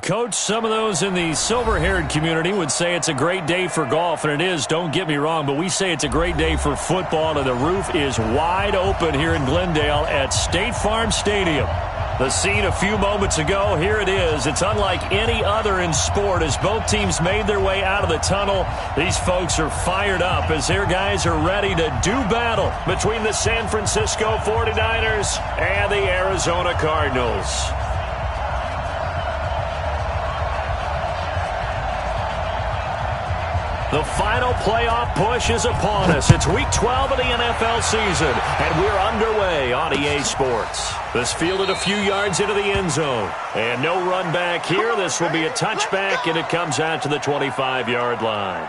Coach, some of those in the silver-haired community would say it's a great day for golf, and it is, don't get me wrong, but we say it's a great day for football, and the roof is wide open here in Glendale at State Farm Stadium. The scene a few moments ago, here it is. It's unlike any other in sport as both teams made their way out of the tunnel. These folks are fired up as their guys are ready to do battle between the San Francisco 49ers and the Arizona Cardinals. The final playoff push is upon us. It's Week 12 of the NFL season, and we're underway on EA Sports. This fielded a few yards into the end zone, and no run back here. This will be a touchback, and it comes out to the 25-yard line.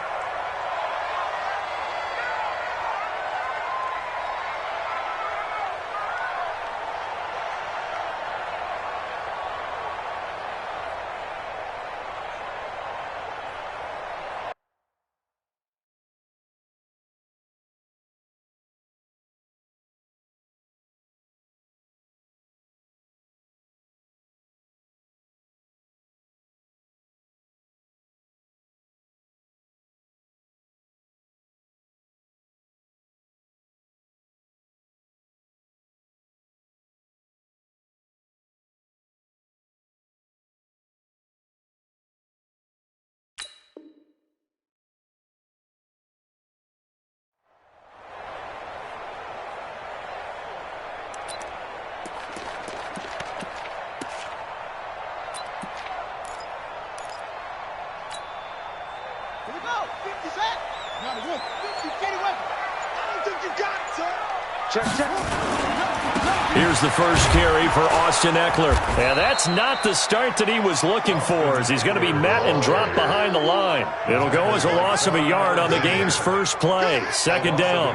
Here's the first carry for Austin Eckler. And that's not the start that he was looking for, as he's going to be met and dropped behind the line. It'll go as a loss of a yard on the game's first play. Second down.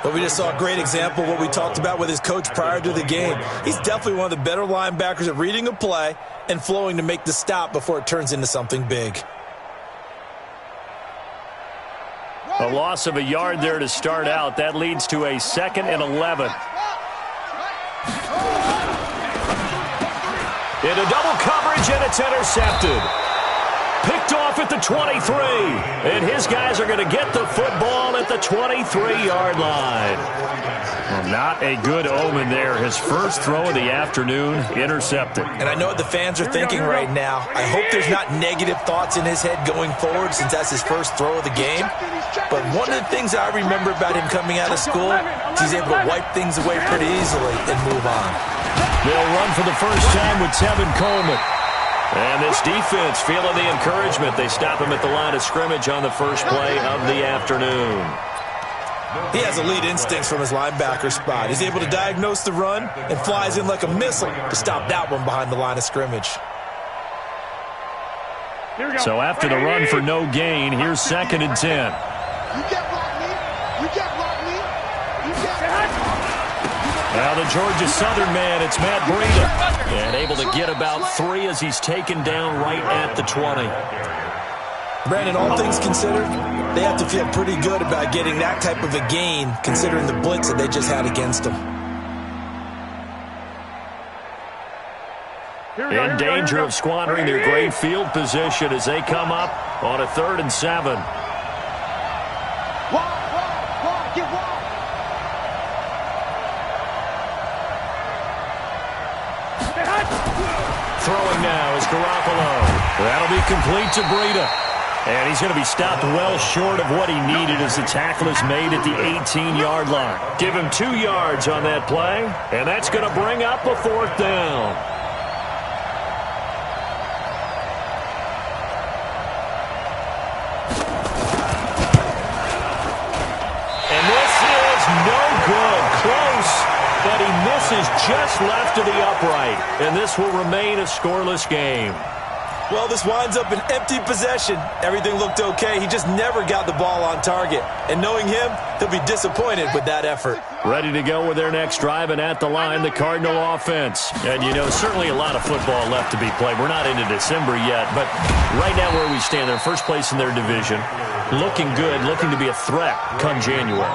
Well, we just saw a great example of what we talked about with his coach prior to the game. He's definitely one of the better linebackers at reading a play and flowing to make the stop before it turns into something big. A loss of a yard there to start out. That leads to a 2nd and 11. Into double coverage, and it's intercepted. Picked off at the 23. And his guys are going to get the football at the 23-yard line. Well, not a good omen there. His first throw of the afternoon intercepted. And I know what the fans are thinking right now. I hope there's not negative thoughts in his head going forward since that's his first throw of the game. But one of the things I remember about him coming out of school is he's able to wipe things away pretty easily and move on. They'll run for the first time with Tevin Coleman. And this defense feeling the encouragement. They stop him at the line of scrimmage on the first play of the afternoon. He has elite instincts from his linebacker spot. He's able to diagnose the run and flies in like a missile to stop that one behind the line of scrimmage. So after the run for no gain, here's 2nd and 10. You can't block me. You can't block me. You can't. Now the Georgia Southern man, it's Matt Breida. And able to get about 3 as he's taken down right at the 20. Brandon, all things considered, they have to feel pretty good about getting that type of a gain considering the blitz that they just had against them. In danger of squandering their great field position as they come up on a 3rd and 7. Throwing now is Garoppolo. That'll be complete to Breida. And he's going to be stopped well short of what he needed as the tackle is made at the 18-yard line. Give him 2 yards on that play, and that's going to bring up a 4th down. And this is no good. Close, but he misses just left of the upright. And this will remain a scoreless game. Well, this winds up an empty possession. Everything looked okay. He just never got the ball on target. And knowing him, he'll be disappointed with that effort. Ready to go with their next drive, and at the line, the Cardinal offense. And, you know, certainly a lot of football left to be played. We're not into December yet, but right now where we stand, they're first place in their division. Looking good, looking to be a threat come January.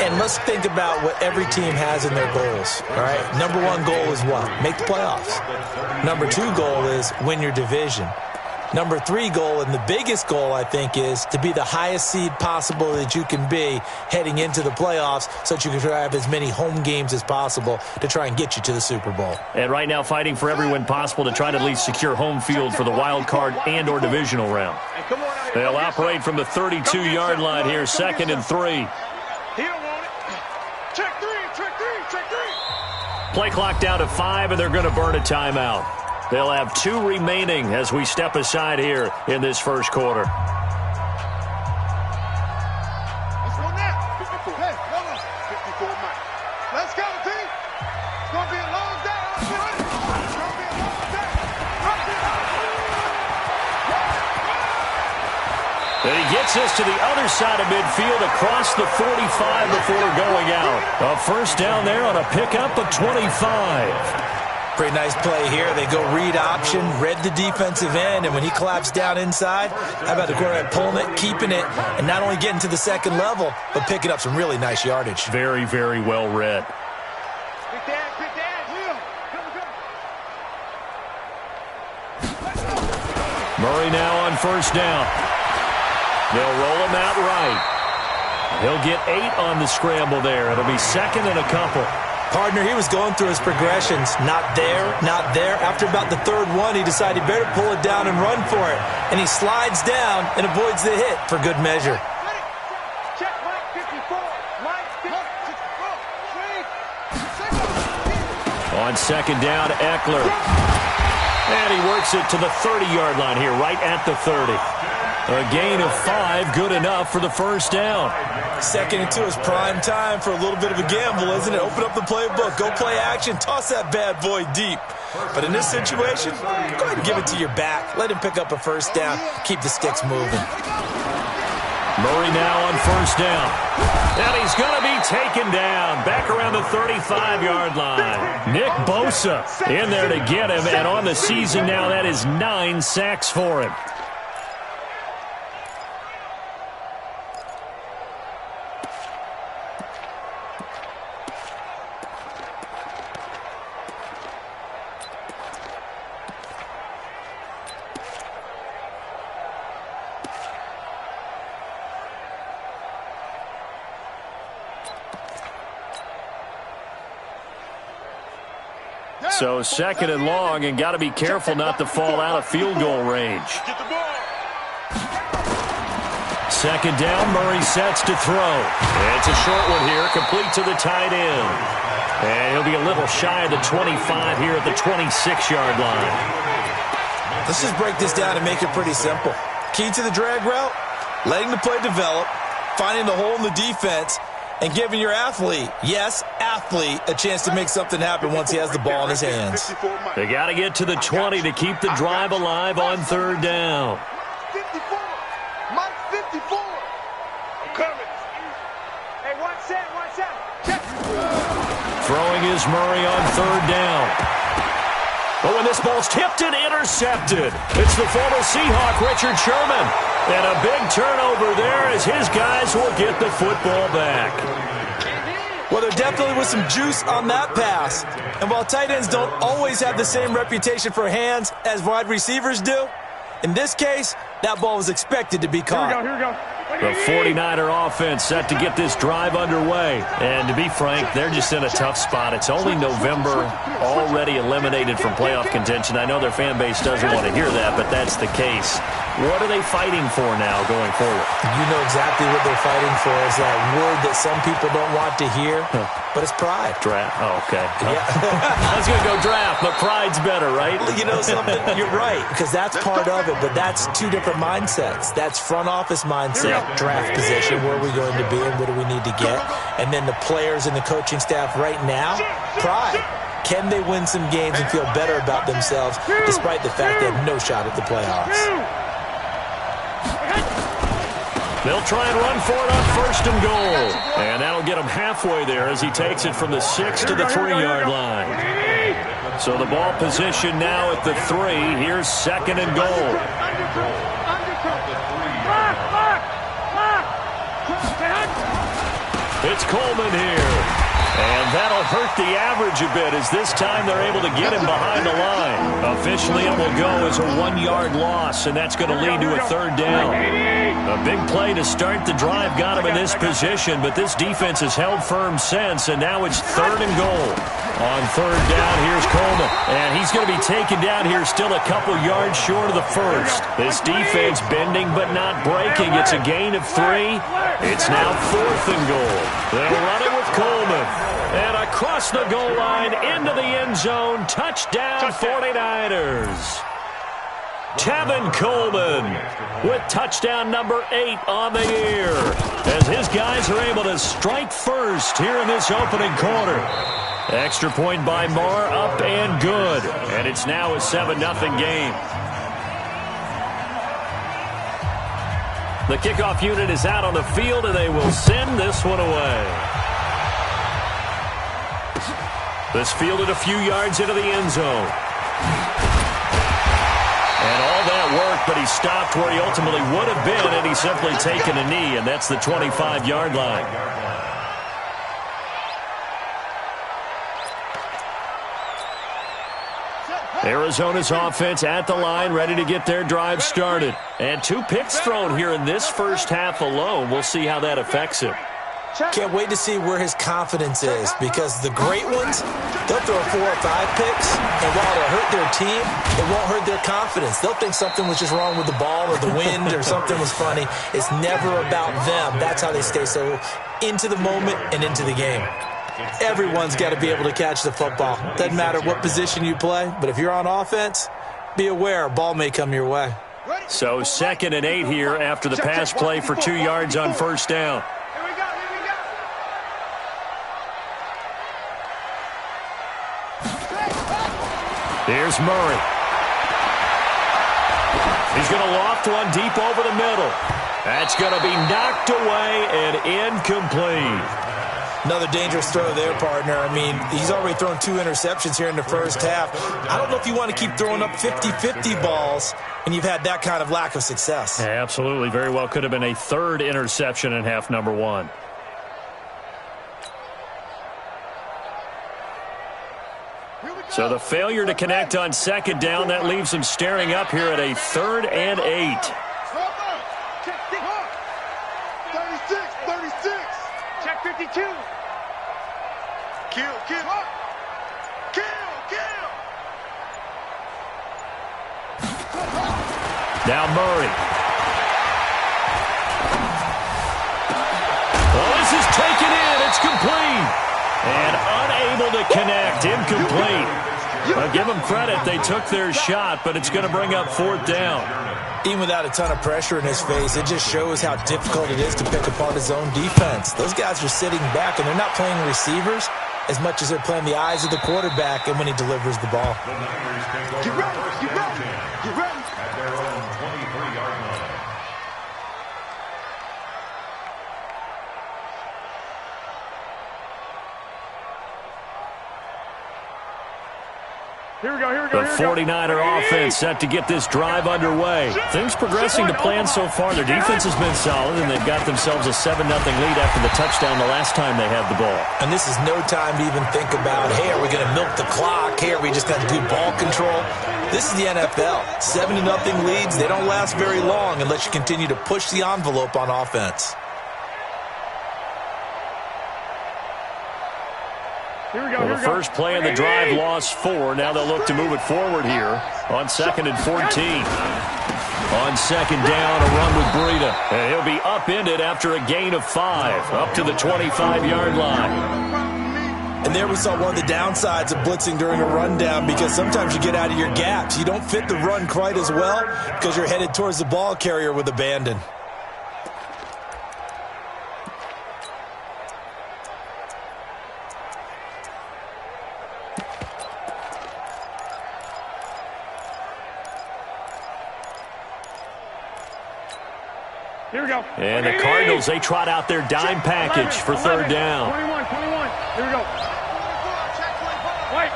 And let's think about what every team has in their goals, all right? Number one goal is what? Make the playoffs. Number two goal is win your division. Number three goal, and the biggest goal, I think, is to be the highest seed possible that you can be heading into the playoffs so that you can have as many home games as possible to try and get you to the Super Bowl. And right now fighting for every win possible to try to at least secure home field for the wild card and or divisional round. They'll operate from the 32-yard line here, 2nd and 3. Play clock down to 5, and they're going to burn a timeout. They'll have 2 remaining as we step aside here in this first quarter. Let's go now. 54. Hey, hold on. 54 Mike. Let's go, team. It's going to be a long day. It's going to be a long day. And he gets this to the other side of midfield across the 45 before going out. A first down there on a pickup of 25. Pretty nice play here. They go read option, read the defensive end, and when he collapsed down inside, how about the quarterback pulling it, keeping it, and not only getting to the second level, but picking up some really nice yardage. Very, very well read. Murray now on first down. They'll roll him out right. He'll get 8 on the scramble there. It'll be 2nd and a couple. Partner, he was going through his progressions. Not there, not there. After about the 3rd one, he decided he better pull it down and run for it. And he slides down and avoids the hit for good measure. Check Mike 54. Mike 54. On 2nd down, Eckler. And he works it to the 30-yard line here, right at the 30. A gain of 5, good enough for the first down. 2nd and 2 is prime time for a little bit of a gamble, isn't it? Open up the playbook, go play action, toss that bad boy deep. But in this situation, go ahead and give it to your back. Let him pick up a first down, keep the sticks moving. Murray now on first down. And he's going to be taken down back around the 35-yard line. Nick Bosa in there to get him, and on the season now, that is 9 sacks for him. So 2nd and long, and got to be careful not to fall out of field goal range. 2nd down, Murray sets to throw. It's a short one here, complete to the tight end. And he'll be a little shy of the 25 here at the 26-yard line. Let's just break this down and make it pretty simple. Key to the drag route, letting the play develop, finding the hole in the defense, and giving your athlete, yes, athlete, a chance to make something happen once he has the ball in his hands. They got to get to the 20 to keep the drive alive on 3rd down. 54. Mike 54. I'm coming. Hey, watch that. Check. Throwing is Murray on 3rd down. But when this ball's tipped and intercepted, it's the former Seahawk, Richard Sherman. And a big turnover there as his guys will get the football back. Well, there definitely was some juice on that pass. And while tight ends don't always have the same reputation for hands as wide receivers do, in this case, that ball was expected to be caught. Here we go. The 49er offense set to get this drive underway. And to be frank, they're just in a tough spot. It's only November, already eliminated from playoff contention. I know their fan base doesn't want to hear that, but that's the case. What are they fighting for now going forward? You know exactly what they're fighting for. Is that word that some people don't want to hear, but it's pride. Draft. Oh, okay. Yeah. I was going to go draft, but pride's better, right? You know something? You're right, because that's part of it, but that's 2 different mindsets. That's front office mindset, draft position, where are we going to be and what do we need to get? And then the players and the coaching staff right now, pride. Can they win some games and feel better about themselves despite the fact they have no shot at the playoffs? They'll try and run for it on 1st and goal. And that'll get him halfway there as he takes it from the 6 to the 3-yard line. So the ball position now at the 3. Here's 2nd and goal. It's Coleman here. And that'll hurt the average a bit as this time they're able to get him behind the line. Officially, it will go as a 1-yard loss, and that's going to lead to a third down. A big play to start the drive got him in this position, but this defense has held firm since, and now it's 3rd and goal. On 3rd down, here's Coleman, and he's going to be taken down here still a couple yards short of the first. This defense bending but not breaking. It's a gain of 3. It's now 4th and goal. They'll run it with Coleman. And across the goal line, into the end zone, touchdown 49ers. Tevin Coleman with touchdown number 8 on the year, as his guys are able to strike first here in this opening quarter. Extra point by Marr, up and good. And it's now a 7-0 game. The kickoff unit is out on the field, and they will send this one away. This fielded a few yards into the end zone. And all that work, but he stopped where he ultimately would have been, and he's simply taken a knee, and that's the 25-yard line. Arizona's offense at the line, ready to get their drive started. And 2 picks thrown here in this first half alone. We'll see how that affects him. Can't wait to see where his confidence is, because the great ones, they'll throw 4 or 5 picks, and while it'll hurt their team, it won't hurt their confidence. They'll think something was just wrong with the ball or the wind or something was funny. It's never about them. That's how they stay so into the moment and into the game. Everyone's got to be able to catch the football. Doesn't matter what position you play, but if you're on offense, be aware a ball may come your way. So 2nd and 8 here after the pass play for 2 yards on 1st down. Here's Murray. He's going to loft one deep over the middle. That's going to be knocked away and incomplete. Another dangerous throw there, partner. I mean, he's already thrown 2 interceptions here in the first half. I don't know if you want to keep throwing up 50-50 balls and you've had that kind of lack of success. Yeah, absolutely. Very well could have been a 3rd interception in half number 1. So the failure to connect on 2nd down, that leaves him staring up here at a 3rd and 8. 36. Check 52. Kill. Now Murray. Well, this is taken in. It's complete. And unable to connect. Incomplete. I'll give them credit. They took their shot, but it's going to bring up 4th down. Even without a ton of pressure in his face, it just shows how difficult it is to pick apart his own defense. Those guys are sitting back, and they're not playing receivers as much as they're playing the eyes of the quarterback and when he delivers the ball. Get ready. At their own 23-yard line. Here we go. The 49er offense set to get this drive underway. Things progressing to plan so far. Their defense has been solid, and they've got themselves a 7-0 lead after the touchdown the last time they had the ball. And this is no time to even think about, hey, are we going to milk the clock? Hey, are we just going to do ball control? This is the NFL. 7-0 leads, they don't last very long unless you continue to push the envelope on offense. Well, the first play of the drive lost 4. Now they'll look to move it forward here on 2nd and 14. On 2nd down, a run with Breida. And he'll be upended after a gain of 5, up to the 25-yard line. And there we saw one of the downsides of blitzing during a rundown, because sometimes you get out of your gaps. You don't fit the run quite as well because you're headed towards the ball carrier with abandon. Here we go. And the Cardinals, they trot out their dime package for 3rd down. 21. Here we go. White.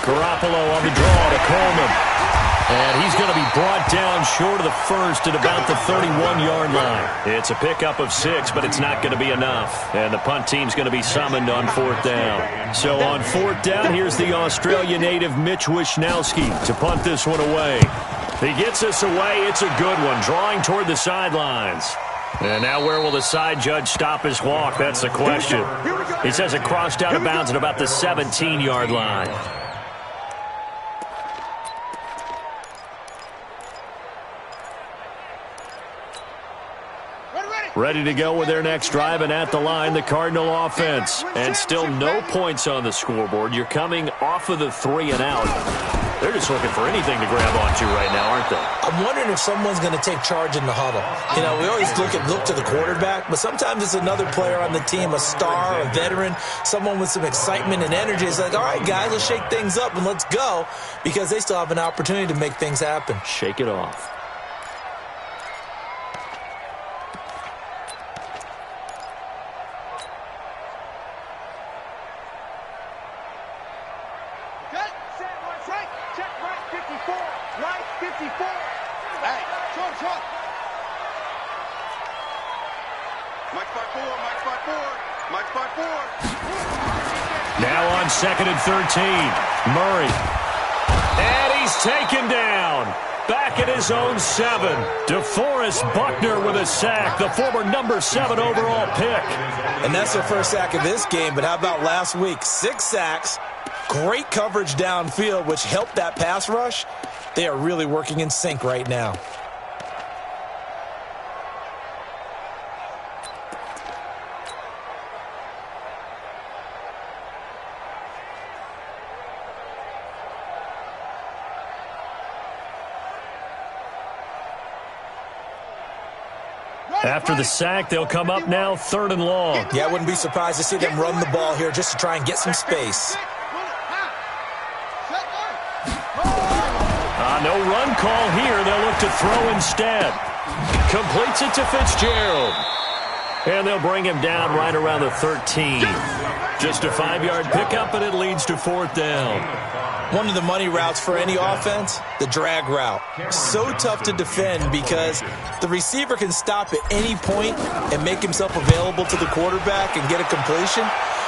Garoppolo on the draw to Coleman. And he's going to be brought down short of the first at about the 31-yard line. It's a pickup of 6, but it's not going to be enough. And the punt team's going to be summoned on 4th down. So on 4th down, here's the Australia native Mitch Wishnowski to punt this one away. He gets us away. It's a good one, drawing toward the sidelines. And now where will the side judge stop his walk? That's the question. He says it crossed out of bounds at about the 17-yard line. Ready to go with their next drive, and at the line, the Cardinal offense. And still no points on the scoreboard. You're coming off of the 3 and out. They're just looking for anything to grab onto right now, aren't they? I'm wondering if someone's going to take charge in the huddle. You know, we always look to the quarterback, but sometimes it's another player on the team, a star, a veteran, someone with some excitement and energy. It's like, all right, guys, let's shake things up and let's go, because they still have an opportunity to make things happen. Shake it off. Now on 2nd and 13, Murray. And he's taken down. Back at his own 7. DeForest Buckner with a sack, the former number 7 overall pick. And that's their first sack of this game, but how about last week? 6 sacks, great coverage downfield, which helped that pass rush. They are really working in sync right now. After the sack, they'll come up now 3rd and long. Yeah, I wouldn't be surprised to see them run the ball here just to try and get some space. No run call here. They'll look to throw instead. Completes it to Fitzgerald. And they'll bring him down right around the 13. Just a 5-yard pickup, and it leads to 4th down. One of the money routes for any offense, the drag route. So tough to defend because the receiver can stop at any point and make himself available to the quarterback and get a completion.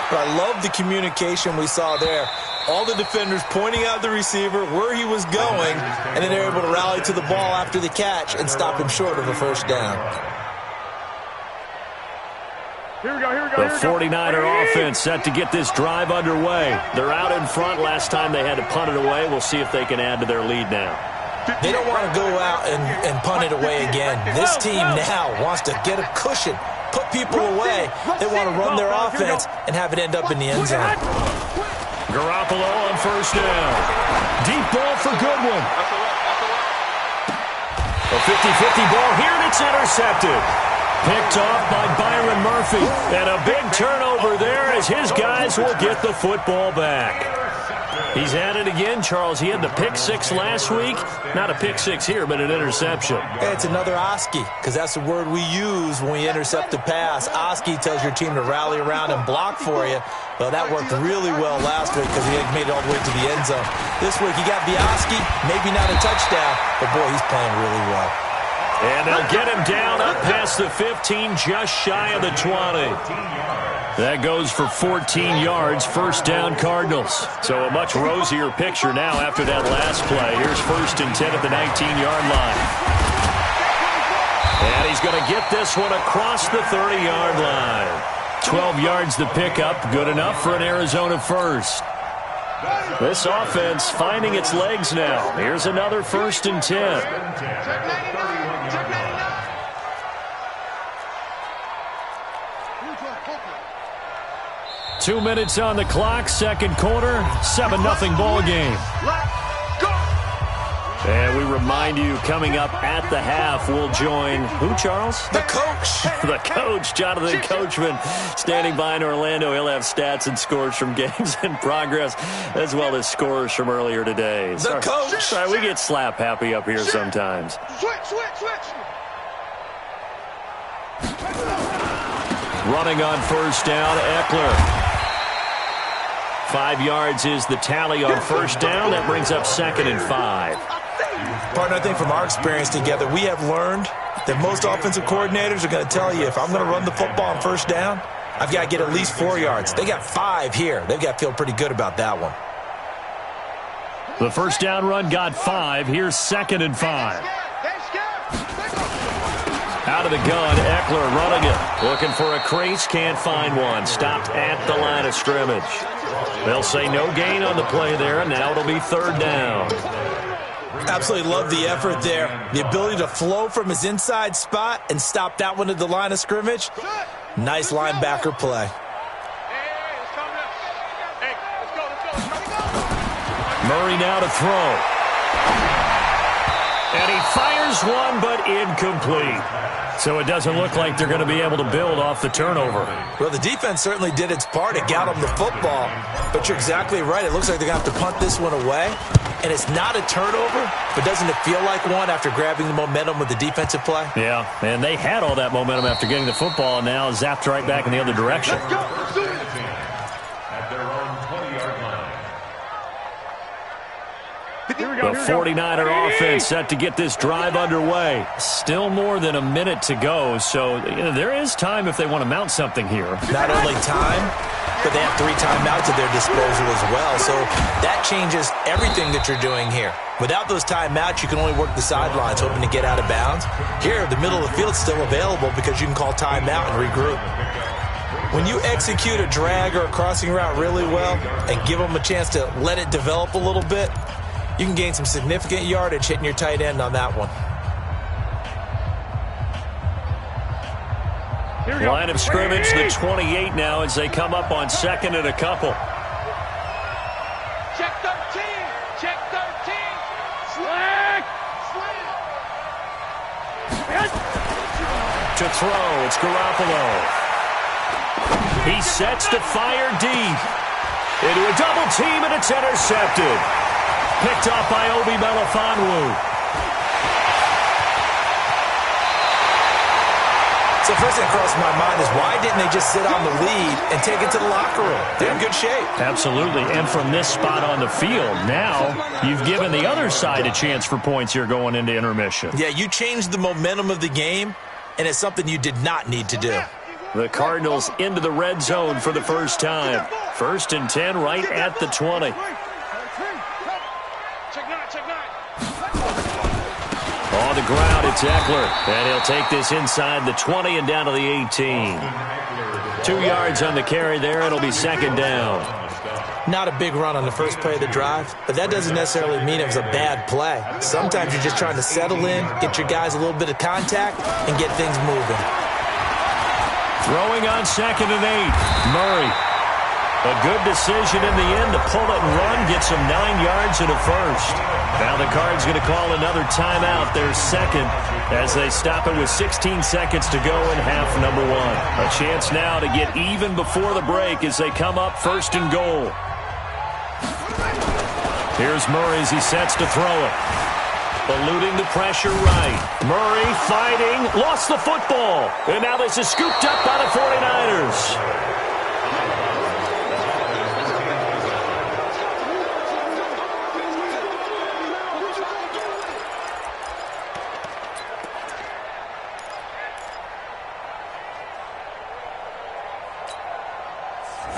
But I love the communication we saw there. All the defenders pointing out the receiver, where he was going, and then they're able to rally to the ball after the catch and stop him short of a first down. The 49er offense set to get this drive underway. They're out in front. Last time they had to punt it away. We'll see if they can add to their lead now. They don't want to go out and punt it away again. This team now wants to get a cushion, put people away. They want to run their offense and have it end up in the end zone. Garoppolo on first down. Deep ball for Goodwin. A 50-50 ball here, and it's intercepted. Picked off by Byron Murphy. And a big turnover there as his guys will get the football back. He's at it again, Charles. He had the pick 6 last week. Not a pick 6 here, but an interception. Hey, it's another Oski, because that's the word we use when we intercept the pass. Oski tells your team to rally around and block for you. Well, that worked really well last week because he had made it all the way to the end zone. This week, he got Oski, maybe not a touchdown, but boy, he's playing really well. And they'll get him down up past the 15, just shy of the 20. That goes for 14 yards, first down Cardinals. So a much rosier picture now after that last play. Here's 1st and 10 at the 19-yard line. And he's going to get this one across the 30-yard line. 12 yards the pickup, good enough for an Arizona first. This offense finding its legs now. Here's another 1st and 10. 2 minutes on the clock, second quarter, 7-0 ball game. And we remind you, coming up at the half, we'll join who, Charles? The coach. The coach, Jonathan Coachman, standing by in Orlando. He'll have stats and scores from games in progress, as well as scores from earlier today. The coach. Sorry, we get slap happy up here sometimes. Switch. Running on first down, Eckler. 5 yards is the tally on first down. That brings up 2nd and 5. Partner, I think from our experience together, we have learned that most offensive coordinators are going to tell you, if I'm going to run the football on first down, I've got to get at least 4 yards. They got 5 here. They've got to feel pretty good about that one. The first down run got 5. Here's 2nd and 5. Out of the gun, Eckler running it. Looking for a crease, can't find one. Stopped at the line of scrimmage. They'll say no gain on the play there, and now it'll be 3rd down. Absolutely love the effort there. The ability to flow from his inside spot and stop that one at the line of scrimmage. Nice linebacker play. Murray now to throw. And he fires one, but incomplete. So it doesn't look like they're going to be able to build off the turnover. Well, the defense certainly did its part. It got them the football. But you're exactly right. It looks like they're going to have to punt this one away. And it's not a turnover, but doesn't it feel like one after grabbing the momentum with the defensive play? Yeah, and they had all that momentum after getting the football, and now zapped right back in the other direction. At their own 20-yard line. The 49er offense set to get this drive underway. Still more than a minute to go, so there is time if they want to mount something here. Not only time, but they have 3 timeouts at their disposal as well. So that changes everything that you're doing here. Without those timeouts, you can only work the sidelines, hoping to get out of bounds. Here, the middle of the field is still available because you can call timeout and regroup. When you execute a drag or a crossing route really well and give them a chance to let it develop a little bit, you can gain some significant yardage hitting your tight end on that one. Line of scrimmage, the 28 now as they come up on 2nd and a couple. Check 13. Check 13. Slack. To throw, it's Garoppolo. He sets to fire deep. Into a double team, and it's intercepted. Picked up by Obi Melifonwu. So first thing that crossed my mind is, why didn't they just sit on the lead and take it to the locker room? They're in good shape. Absolutely, and from this spot on the field, now you've given the other side a chance for points here going into intermission. Yeah, you changed the momentum of the game, and it's something you did not need to do. The Cardinals into the red zone for the first time. 1st and 10 right at the 20. On the ground, it's Eckler, and he'll take this inside the 20 and down to the 18. 2 yards on the carry there. It'll be 2nd down. Not a big run on the first play of the drive, but that doesn't necessarily mean it was a bad play. Sometimes you're just trying to settle in, get your guys a little bit of contact, and get things moving. Throwing on 2nd and 8. Murray. A good decision in the end to pull it and run, get some 9 yards and a first. Now the Cards going to call another timeout, their 2nd, as they stop it with 16 seconds to go in half number 1. A chance now to get even before the break as they come up 1st and goal. Here's Murray as he sets to throw it. Eluding the pressure right. Murray fighting, lost the football. And now this is scooped up by the 49ers.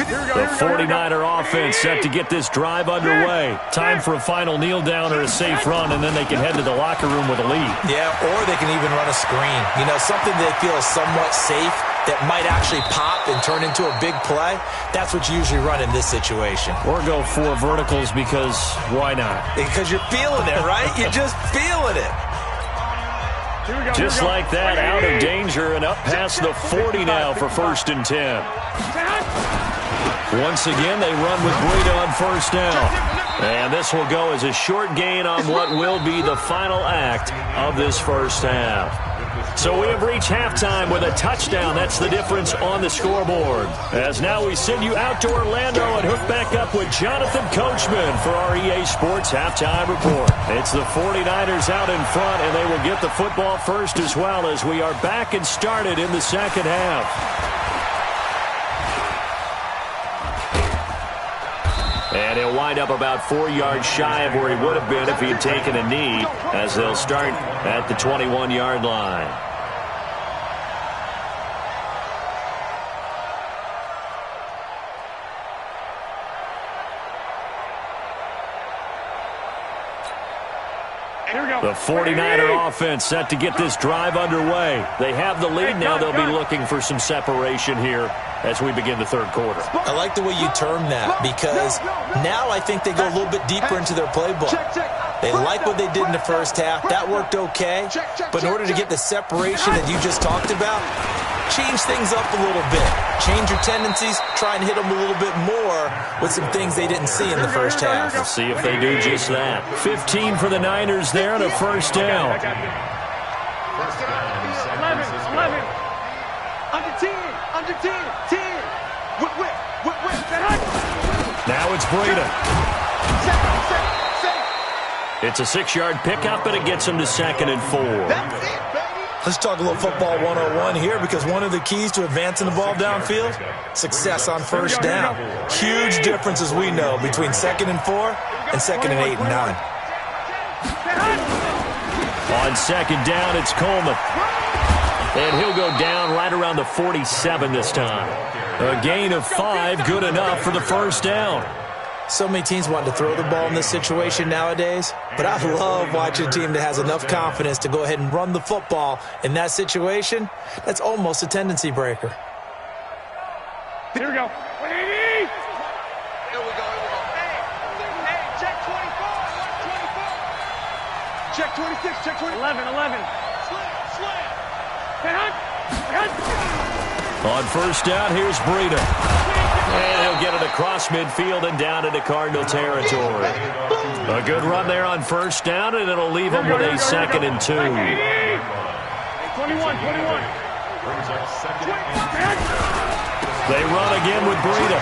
The 49er offense set to get this drive underway. Time for a final kneel down or a safe run, and then they can head to the locker room with a lead. Yeah, or they can even run a screen. You know, something they feel is somewhat safe that might actually pop and turn into a big play. That's what you usually run in this situation. Or go 4 verticals because why not? Because you're feeling it, right? You're just feeling it. Just like that, out of danger and up past the 40 now for 1st and 10. Once again, they run with Breida on 1st down. And this will go as a short gain on what will be the final act of this first half. So we have reached halftime with a touchdown. That's the difference on the scoreboard. As now we send you out to Orlando and hook back up with Jonathan Coachman for our EA Sports Halftime Report. It's the 49ers out in front, and they will get the football first as well as we are back and started in the second half. And he'll wind up about 4 yards shy of where he would have been if he had taken a knee, as they'll start at the 21-yard line. The 49er offense set to get this drive underway. They have the lead now. They'll be looking for some separation here as we begin the third quarter. I like the way you term that, because now I think they go a little bit deeper into their playbook. They like what they did in the first half. That worked okay. But in order to get the separation that you just talked about, change things up a little bit. Change your tendencies. Try and hit them a little bit more with some things they didn't see in the first half. We'll see if they do just that. 15 for the Niners there and a first down. 11. Under 10. Under 10. 10. Whip. Now it's Breida. It's a 6-yard pickup, but it gets him to 2nd and 4. That's it, baby. Let's talk a little football 101 here, because one of the keys to advancing the ball downfield, success on first down. Huge difference, as we know, between 2nd and 4 and 2nd and 8 and 9. On 2nd down, it's Coleman. And he'll go down right around the 47 this time. A gain of 5, good enough for the first down. So many teams want to throw the ball in this situation nowadays, but I love watching a team that has enough confidence to go ahead and run the football in that situation. That's almost a tendency breaker. Here we go. Here we go. Hey, check 24. Check 26. Check 20. 11. Slam. On first down, here's Breida. And he'll get it across midfield and down into Cardinal territory. A good run there on first down, and it'll leave him with a 2nd and 2. 21. They run again with Breida.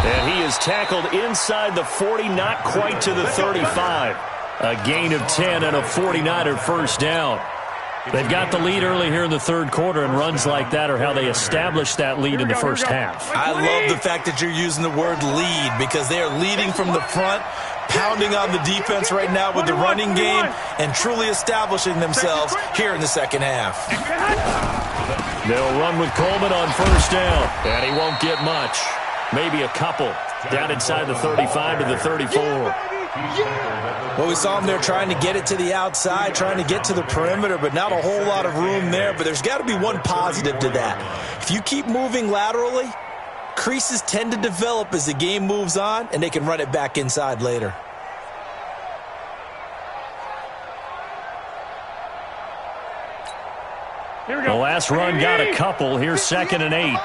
And he is tackled inside the 40, not quite to the 35. A gain of 10 and a 49er first down. They've got the lead early here in the third quarter, and runs like that are how they establish that lead in the first half. I love the fact that you're using the word lead, because they are leading from the front, pounding on the defense right now with the running game, and truly establishing themselves here in the second half. They'll run with Coleman on first down, and he won't get much. Maybe a couple down inside the 35 to the 34. Well, we saw him there trying to get it to the outside, trying to get to the perimeter, but not a whole lot of room there. But there's got to be one positive to that. If you keep moving laterally, creases tend to develop as the game moves on, and they can run it back inside later. The last run got a couple. Here's 2nd and 8. 12.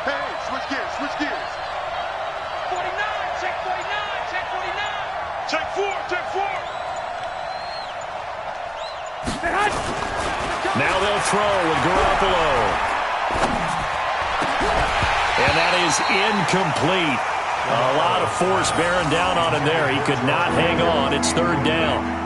Hey, switch gears. 49. Check 49. Check 4. Now they'll throw with Garoppolo. And that is incomplete. A lot of force bearing down on him there. He could not hang on. It's 3rd down.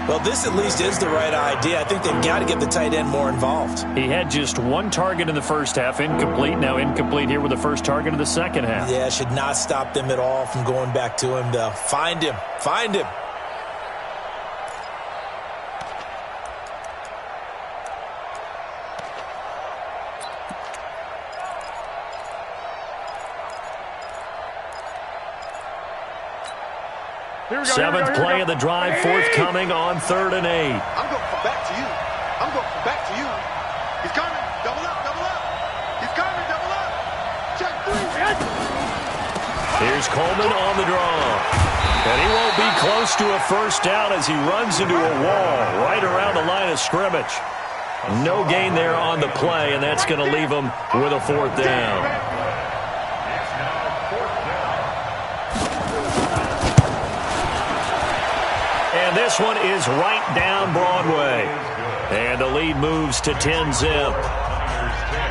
Well, this at least is the right idea. I think they've got to get the tight end more involved. He had just 1 target in the first half, incomplete. Now incomplete here with the first target of the second half. Yeah, should not stop them at all from going back to him, though. Find him. 7th play of the drive, forthcoming on 3rd and 8. I'm going back to you. He's coming. Double up. He's coming. Double up. Check 3. Here's Coleman on the draw. And he won't be close to a first down as he runs into a wall right around the line of scrimmage. No gain there on the play, and that's going to leave him with a 4th down. And this one is right down Broadway. And the lead moves to 10-zip.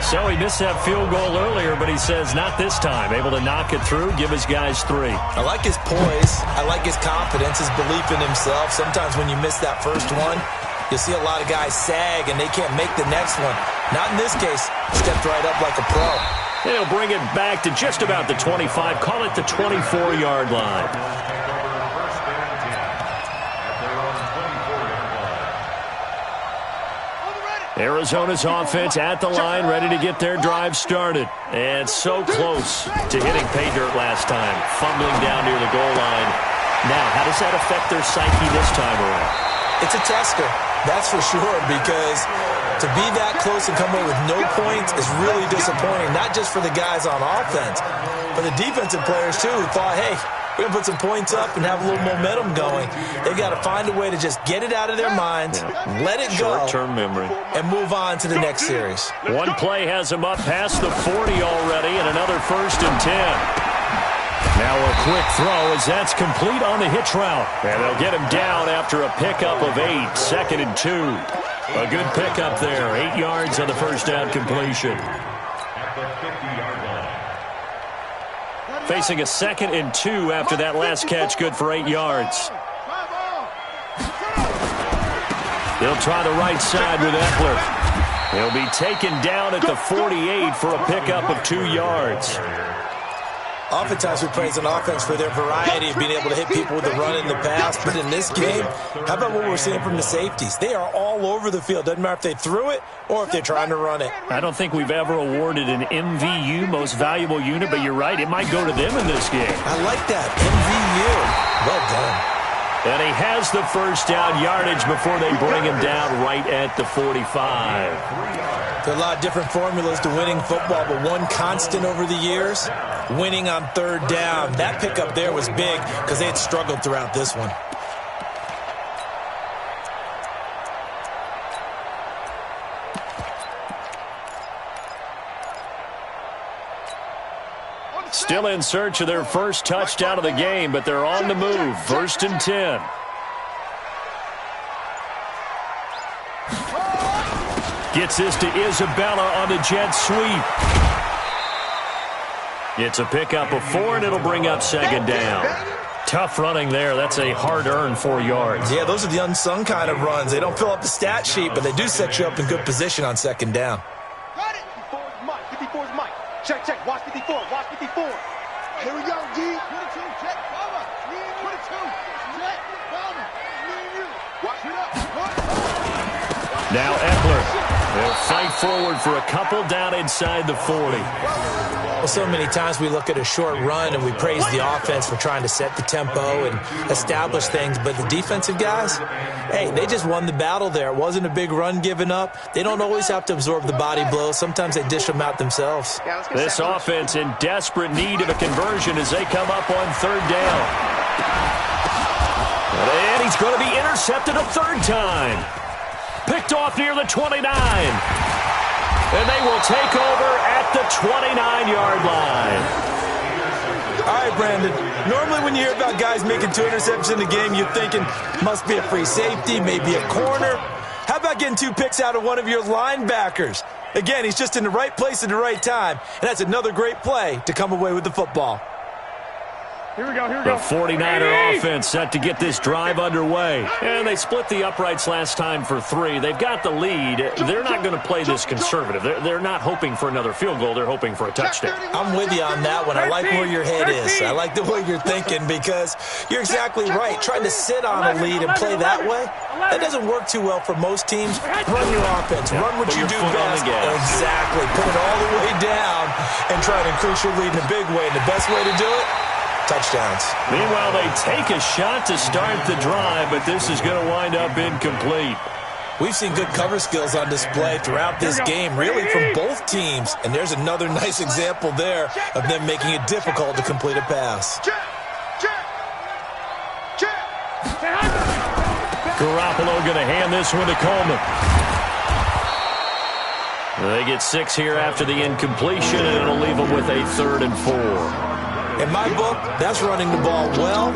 So he missed that field goal earlier, but he says not this time. Able to knock it through, give his guys 3. I like his poise. I like his confidence, his belief in himself. Sometimes when you miss that first one, you'll see a lot of guys sag and they can't make the next one. Not in this case. Stepped right up like a pro. And he'll bring it back to just about the 25. Call it the 24-yard line. Arizona's offense at the line, ready to get their drive started. And so close to hitting pay dirt last time, fumbling down near the goal line. Now, how does that affect their psyche this time around? It's a tester, that's for sure, because to be that close and come away with no points is really disappointing, not just for the guys on offense, but the defensive players, too, who thought, hey, we're going to put some points up and have a little momentum going. They've got to find a way to just get it out of their minds, let it go, short-term memory, and move on to the next series. One play has them up past the 40 already, and another 1st and 10. Now a quick throw as that's complete on the hitch route. And they'll get him down after a pickup of 8, 2nd and 2. A good pickup there, 8 yards on the first down completion. Facing a 2nd and 2 after that last catch, good for 8 yards. They'll try the right side with Eckler. He'll be taken down at the 48 for a pickup of 2 yards. Oftentimes we praise an offense for their variety of being able to hit people with the run in the pass. But in this game, how about what we're seeing from the safeties? They are all over the field. Doesn't matter if they threw it or if they're trying to run it. I don't think we've ever awarded an MVU, most valuable unit, but you're right, it might go to them in this game. I like that, MVU. Well done. And he has the first down yardage before they bring him down right at the 45. There are a lot of different formulas to winning football, but one constant over the years, winning on 3rd down. That pickup there was big because they had struggled throughout this one. Still in search of their first touchdown of the game, but they're on the move. 1st and 10. Gets this to Isabella on the jet sweep. It's a pickup of 4, and it'll bring up 2nd down. Tough running there. That's a hard-earned 4 yards. Yeah, those are the unsung kind of runs. They don't fill up the stat sheet, but they do set you up in good position on 2nd down. Got it. 54 is Mike. 54 is Mike. Check, check. Watch 54. Watch 54. Here we go, G. 22. Check. Bubba. Me and you. 22. Check. Bubba. Me and you. Watch it up. Now Eckler. They'll fight forward for a couple down inside the 40. Well, so many times we look at a short run and we praise the offense for trying to set the tempo and establish things, but the defensive guys, hey, they just won the battle there. It wasn't a big run given up. They don't always have to absorb the body blows. Sometimes they dish them out themselves. This offense in desperate need of a conversion as they come up on 3rd down. And he's going to be intercepted a 3rd time. Picked off near the 29. And they will take over at the 29-yard line. All right, Brandon. Normally when you hear about guys making 2 interceptions in the game, you're thinking must be a free safety, maybe a corner. How about getting 2 picks out of one of your linebackers? Again, he's just in the right place at the right time, and that's another great play to come away with the football. Here we go, here we go. The 49er offense set to get this drive underway. And they split the uprights last time for 3. They've got the lead. They're not going to play this conservative. They're not hoping for another field goal. They're hoping for a touchdown. I'm with you on that one. I like where your head is. I like the way you're thinking because you're exactly right. Trying to sit on a lead and play that way, that doesn't work too well for most teams. Run your offense. Run what you do best. Exactly. Put it all the way down and try to increase your lead in a big way. And the best way to do it, touchdowns. Meanwhile, they take a shot to start the drive, but this is going to wind up incomplete. We've seen good cover skills on display throughout this game, really from both teams. And there's another nice example there of them making it difficult to complete a pass. Garoppolo going to hand this one to Coleman. They get 6 here after the incompletion, and it'll leave them with a 3rd and 4. In my book, that's running the ball well,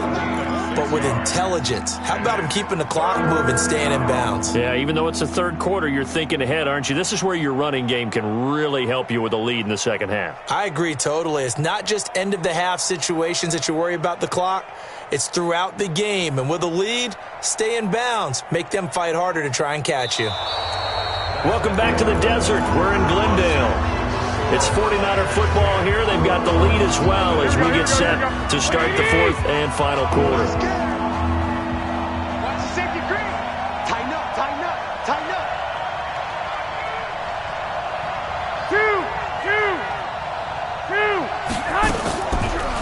but with intelligence. How about him keeping the clock moving, staying in bounds? Yeah, even though it's the 3rd quarter, you're thinking ahead, aren't you? This is where your running game can really help you with a lead in the 2nd half. I agree totally. It's not just end-of-the-half situations that you worry about the clock. It's throughout the game. And with a lead, stay in bounds. Make them fight harder to try and catch you. Welcome back to the desert. We're in Glendale. It's 49er football here. They've got the lead as well as we get set to start the fourth and final quarter. Watch the safety green. Tighten up, tighten up, tighten up. Two.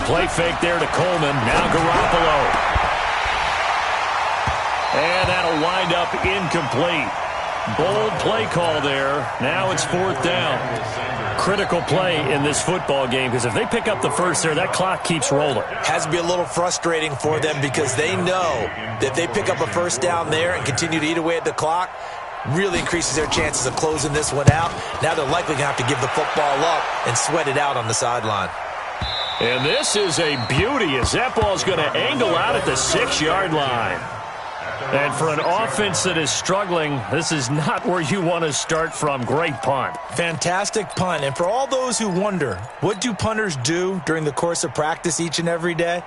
Play fake there to Coleman. Now Garoppolo. And that'll wind up incomplete. Bold play call there. Now it's fourth down. Critical play in this football game because if they pick up the first there, that clock keeps rolling. Has to be a little frustrating for them because they know that if they pick up a first down there and continue to eat away at the clock, really increases their chances of closing this one out. Now they're likely going to have to give the football up and sweat it out on the sideline. And this is a beauty as that ball's going to angle out at the 6-yard line. And for an offense that is struggling, this is not where you want to start from. Great punt. Fantastic punt. And for all those who wonder, what do punters do during the course of practice each and every day?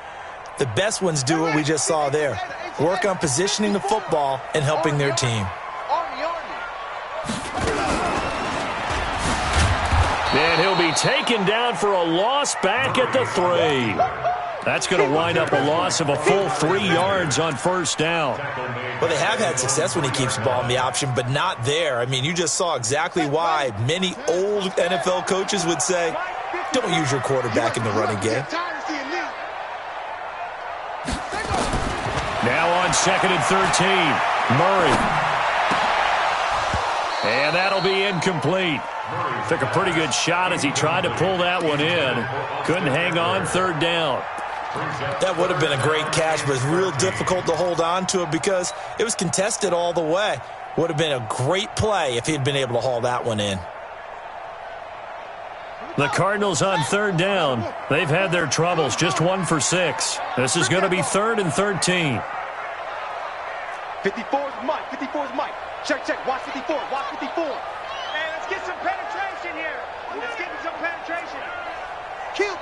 The best ones do what we just saw there. Work on positioning the football and helping their team. And he'll be taken down for a loss back at the 3. That's going to wind up a loss of a full 3 yards on first down. Well, they have had success when he keeps the ball in the option, but not there. I mean, you just saw exactly why many old NFL coaches would say, don't use your quarterback in the running game. Now on 2nd and 13, Murray. And that'll be incomplete. Took a pretty good shot as he tried to pull that one in. Couldn't hang on, third down. That would have been a great catch, but it's real difficult to hold on to it because it was contested all the way. Would have been a great play if he had been able to haul that one in. The Cardinals on third down. They've had their troubles, just 1 for 6. This is going to be 3rd and 13. 54's Mike, 54's Mike. Check, watch 54, watch 54. Hey, let's get some penetration here. Let's get some penetration. Kill,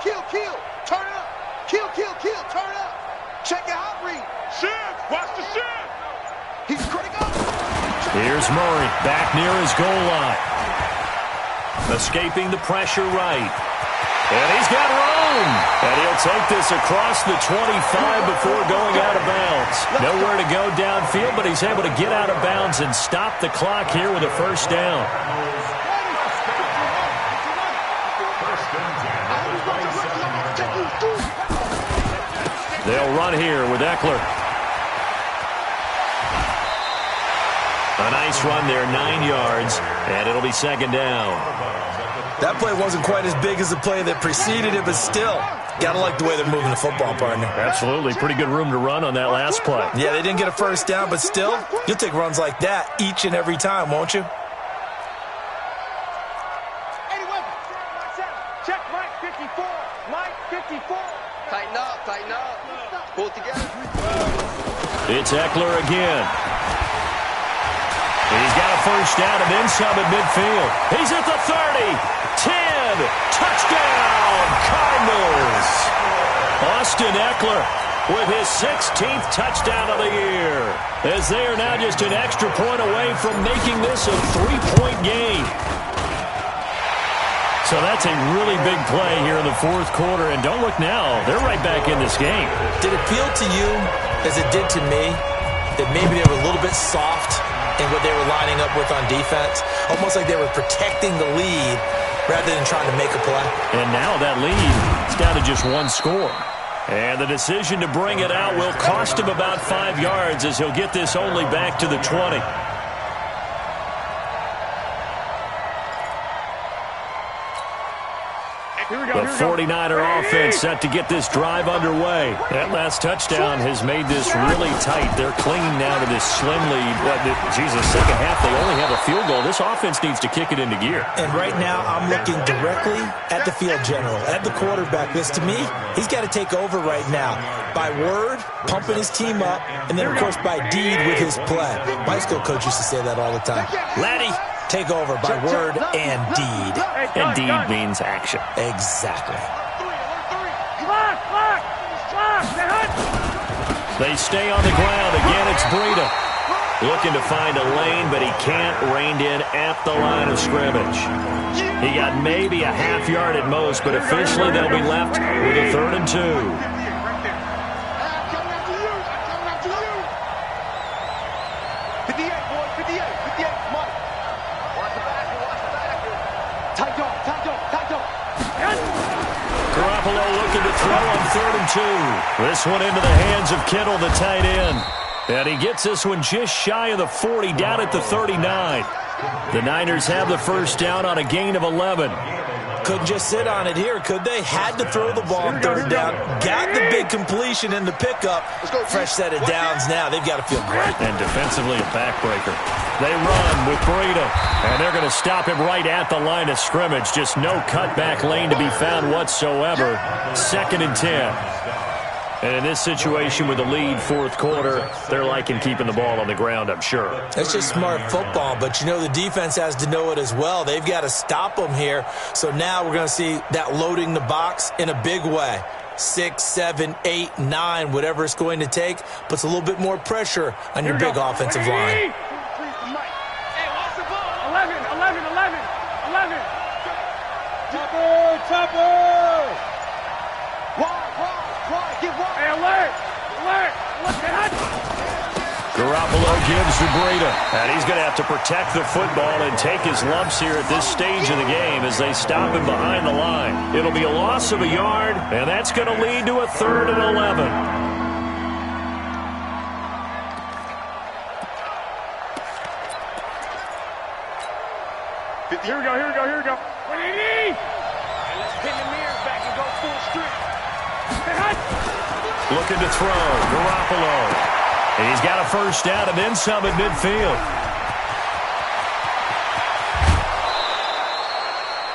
turn it up. Kill, turn it up. Check your hot read. Shift, watch the shift. He's critical. Here's Murray, back near his goal line. Escaping the pressure right. And he's got room. And he'll take this across the 25 before going out of bounds. Nowhere to go downfield, but he's able to get out of bounds and stop the clock here with a first down. They'll run here with Eckler. A nice run there, 9 yards, and it'll be 2nd down. That play wasn't quite as big as the play that preceded it, but still, gotta like the way they're moving the football, partner. Absolutely. Pretty good room to run on that last play. Yeah, they didn't get a first down, but still, you'll take runs like that each and every time, won't you? Check Mike 54. Mike 54. Tighten up. Pull it together. It's Eckler again. He's got a first down and then some at midfield. He's at the 30, 10, touchdown, Cardinals. Austin Eckler with his 16th touchdown of the year, as they are now just an extra point away from making this a 3-point game. So that's a really big play here in the fourth quarter, and don't look now, they're right back in this game. Did it feel to you, as it did to me, that maybe they were a little bit soft in what they were lining up with on defense? Almost like they were protecting the lead rather than trying to make a play. And now that lead is down to just 1 score. And the decision to bring it out will cost him about 5 yards as he'll get this only back to the 20. The 49er offense set to get this drive underway. That last touchdown has made this really tight. They're clinging now to this slim lead. Second half, they only have a field goal. This offense needs to kick it into gear. And right now, I'm looking directly at the field general, at the quarterback. Because to me, he's got to take over right now. By word, pumping his team up, and then, of course, by deed with his play. My school coach used to say that all the time. Laddie, take over by word and deed. And deed means action. Exactly. Block. They stay on the ground. Again, it's Breida. Looking to find a lane, but he can't. Reined in at the line of scrimmage. He got maybe a half yard at most, but officially they'll be left with a 3rd and 2. Garoppolo looking to throw on 3rd and 2. This one into the hands of Kittle, the tight end. And he gets this one just shy of the 40, down at the 39. The Niners have the first down on a gain of 11. Couldn't just sit on it here, could they? Had to throw the ball on 3rd down. Got the big completion in the pickup. Fresh set of downs now. They've got to feel great. And defensively, a backbreaker. They run with Breida. And they're going to stop him right at the line of scrimmage. Just no cutback lane to be found whatsoever. 2nd and 10. And in this situation with the lead, 4th quarter, they're liking keeping the ball on the ground, I'm sure. That's just smart football, but you know the defense has to know it as well. They've got to stop them here. So now we're going to see that loading the box in a big way. 6, 7, 8, 9, whatever it's going to take, puts a little bit more pressure on your big offensive line. Hey, watch the ball. 11. Chopper. Hey, alert. Garoppolo gives to Breida. And he's going to have to protect the football and take his lumps here at this stage of the game as they stop him behind the line. It'll be a loss of a yard, and that's going to lead to a 3rd and 11. Here we go. What do you need? Let's pin the mirrors back and go full strength. Looking to throw. Garoppolo. And he's got a first down and then some at midfield.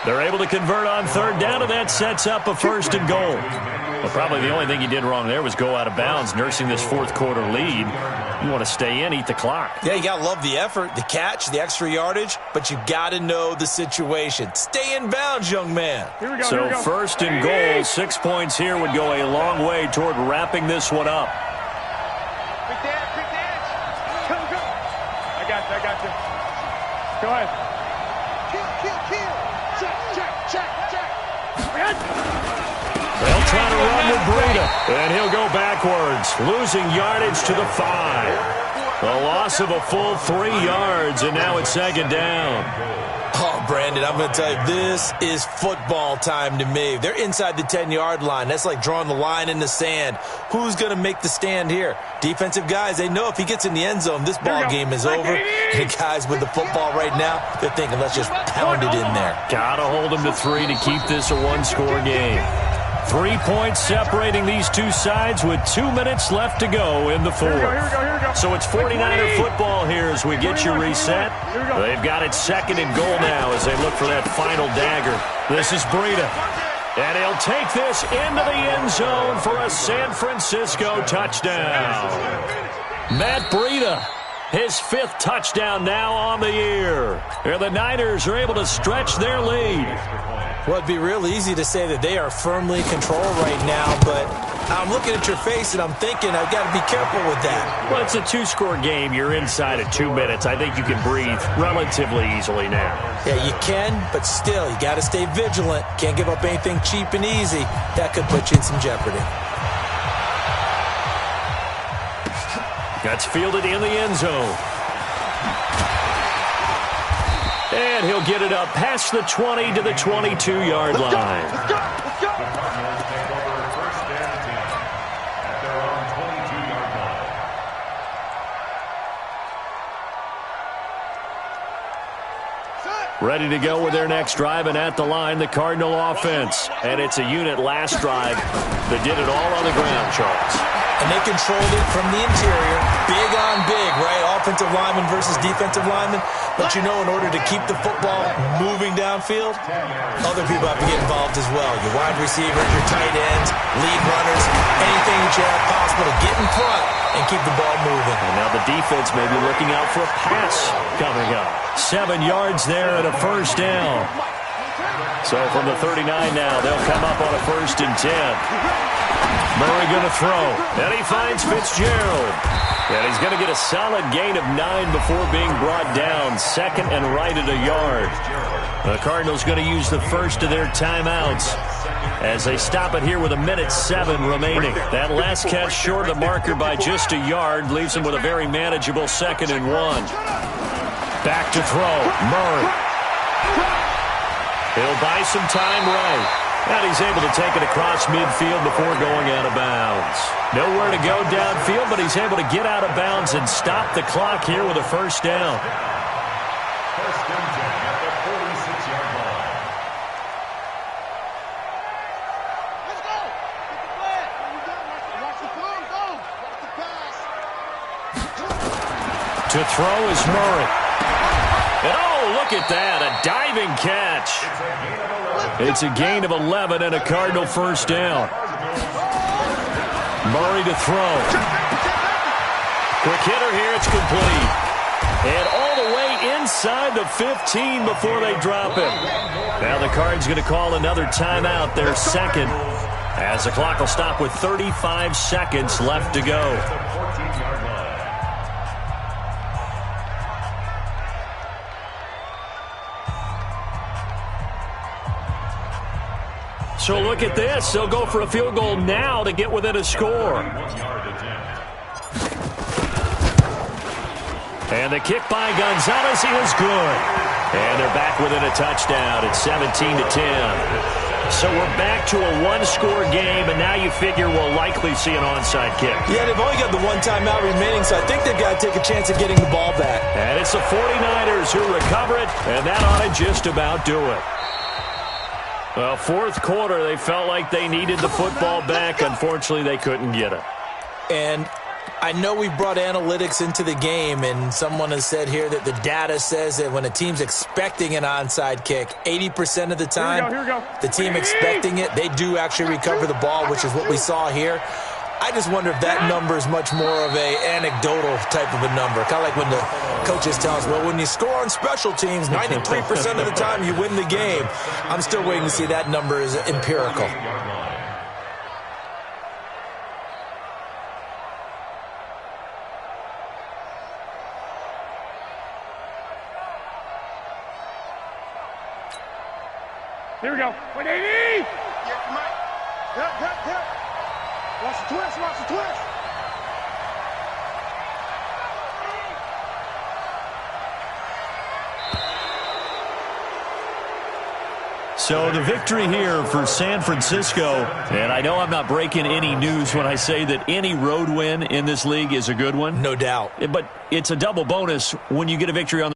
They're able to convert on 3rd down, and that sets up a 1st and goal. Well, probably the only thing he did wrong there was go out of bounds, nursing this 4th quarter lead. You want to stay in, eat the clock. Yeah, you got to love the effort, the catch, the extra yardage, but you got to know the situation. Stay in bounds, young man. Here we go. 1st and goal, 6 points here would go a long way toward wrapping this one up. Quick dance. Go. I got you. Go ahead. Kill. Check. They'll try to run with Breida, and he'll go backwards, losing yardage to the 5. A loss of a full 3 yards, and now it's 2nd down. Oh, Brandon, I'm going to tell you, this is football time to me. They're inside the 10-yard line. That's like drawing the line in the sand. Who's going to make the stand here? Defensive guys, they know if he gets in the end zone, this ball game is over. And guys with the football right now, they're thinking, let's just pound it in there. Got to hold him to 3 to keep this a one-score game. 3 points separating these two sides with 2 minutes left to go in the 4th. Here we go. So it's 49er football here as we get you reset. They've got it 2nd and goal now as they look for that final dagger. This is Breida. And he'll take this into the end zone for a San Francisco touchdown. Matt Breida, his 5th touchdown now on the year. And the Niners are able to stretch their lead. Well, it'd be real easy to say that they are firmly in control right now, but I'm looking at your face and I'm thinking I've got to be careful with that. Well, it's a 2-score game. You're inside of 2 minutes. I think you can breathe relatively easily now. Yeah, you can, but still, you got to stay vigilant. Can't give up anything cheap and easy. That could put you in some jeopardy. That's fielded in the end zone. And he'll get it up past the 20 to the 22-yard line. Let's go. Ready to go with their next drive, and at the line, the Cardinal offense. And it's a unit last drive that did it all on the ground, Charles. And they controlled it from the interior. Big on big, right? Offensive lineman versus defensive lineman. But you know, in order to keep the football moving downfield, other people have to get involved as well. Your wide receivers, your tight ends, lead runners, anything that you have possible to get in front and keep the ball moving. And now the defense may be looking out for a pass coming up. 7 yards there and a first down. So from the 39 now, they'll come up on a 1st and 10. Murray going to throw, and he finds Fitzgerald. And he's going to get a solid gain of 9 before being brought down. Second and right at a yard. The Cardinals going to use the first of their timeouts as they stop it here with 1:07 remaining. That last catch short of the marker by just a yard leaves him with a very manageable 2nd and 1. Back to throw. Murray. He'll buy some time right. And he's able to take it across midfield before going out of bounds. Nowhere to go downfield, but he's able to get out of bounds and stop the clock here with a first down. First and 10 at the 46-yard line. Let's go. Get the flag. Watch the throw. Go. Watch the pass. To throw is Murray. And oh, look at that. A diving catch. It's a gain of 11 and a Cardinal first down. Murray to throw. Quick hitter here. It's complete. And all the way inside the 15 before they drop it. Now the Cards going to call another timeout, their second, as the clock will stop with 35 seconds left to go. So look at this. They'll go for a field goal now to get within a score. And the kick by Gonzalez is good. And they're back within a touchdown at 17-10. So we're back to a one-score game, and now you figure we'll likely see an onside kick. Yeah, they've only got the one timeout remaining, so I think they've got to take a chance at getting the ball back. And it's the 49ers who recover it, and that ought to just about do it. Well, fourth quarter, they felt like they needed the football back. Unfortunately, they couldn't get it. And I know we brought analytics into the game, and someone has said here that the data says that when a team's expecting an onside kick, 80% of the time, the team expecting it, they do actually recover the ball, which is what we saw here. I just wonder if that number is much more of a anecdotal type of a number. Kind of like when the coaches tell us, well, when you score on special teams, 93% of the time you win the game. I'm still waiting to see that number is empirical. Here we go. 180! Yeah, Mike. Help. Watch the twist. So the victory here for San Francisco, and I know I'm not breaking any news when I say that any road win in this league is a good one. No doubt. But it's a double bonus when you get a victory on